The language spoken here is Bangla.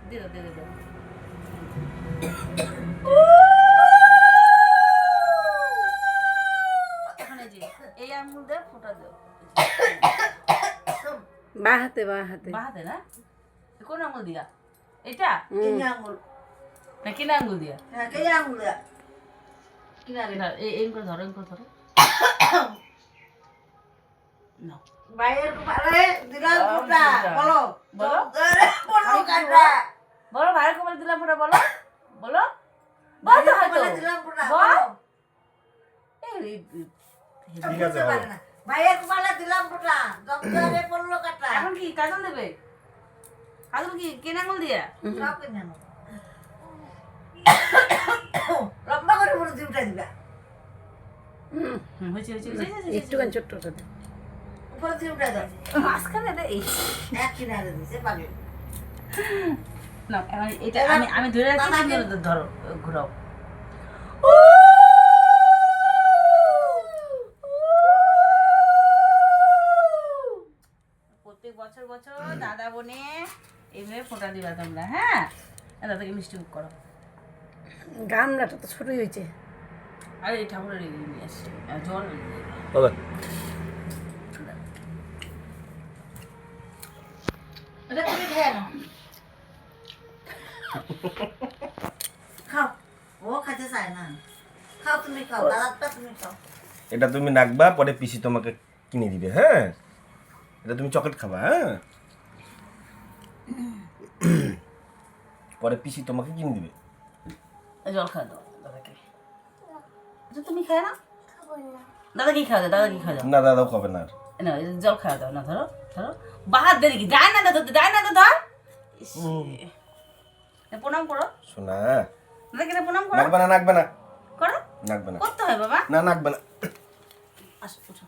দিয়ে দাও দিয়ে দাও এখন এই যে এই আঙুল দিয়ে ফোঁটা দাও বাঁ হাতে বাঁ হাতে না কোন আঙুল দিয়া এটা এই আঙুল না কিনা আঙুল দিয়া হ্যাঁ এই আঙুল দিয়া কিনারে না এই করে ধরো নাও বাইরের কপালে দিলাম ফোঁটা বলো বলো বলো কাটা বলো ভাইয়ের কপালে দিলাম ফোঁটা বলো বলো বল তো হয়তো দিলাম ফোঁটা বল ঠিক আছে হবে। বাইরের কপালে দিলাম ফোঁটা দমদারে পড়লো কাটা এখন কি কাজল দেবে কাজল কি কেনা আঙুল দিয়া সব কিনে আনো লম্বা করে বড় দিউটা দিবা হয়েছে একটুখানি ছোট্ট ছোট উপরে দিউটা দাও মাঝখানে দে এই এক কিনারে দিছে পাবে না এখন এটা আমি ধরে রাখি তুমি ধরো ঘোরাও প্রত্যেক বছর দাদা বোনে এইভাবে ফোঁটা দিবা তোমরা হ্যাঁ দাদাকে মিষ্টি মুখ করো গামলাটা তো ছোটই হয়েছে আরে এই ঠাকুরের নিয়ে আসছে জল হবে এটা তুমি খেয়ে নাও খাও ও খেতে চায় না খাও তুমি খাও দাদাটা তুমি খাও এটা তুমি নাকবা পরে পিসি তোমাকে কিনে দিবে হ্যাঁ এটা তুমি চকলেট খাবা হ্যাঁ পরে পিসি তোমাকে কিনে দিবে জল খাওয়া দাও দাদাকে আচ্ছা তুমি খায় না দাদা কি খাওয়া দাও না দাদাও খাবে না আর না জল খাওয়া দাও না ধরো বাহার দেরি কি যায় না দাদা ধর প্রণাম করো শোনা দাদাকে প্রণাম করো নাকবা না করো নাকবা না করতে হয় বাবা না নাকবা না আসো উঠো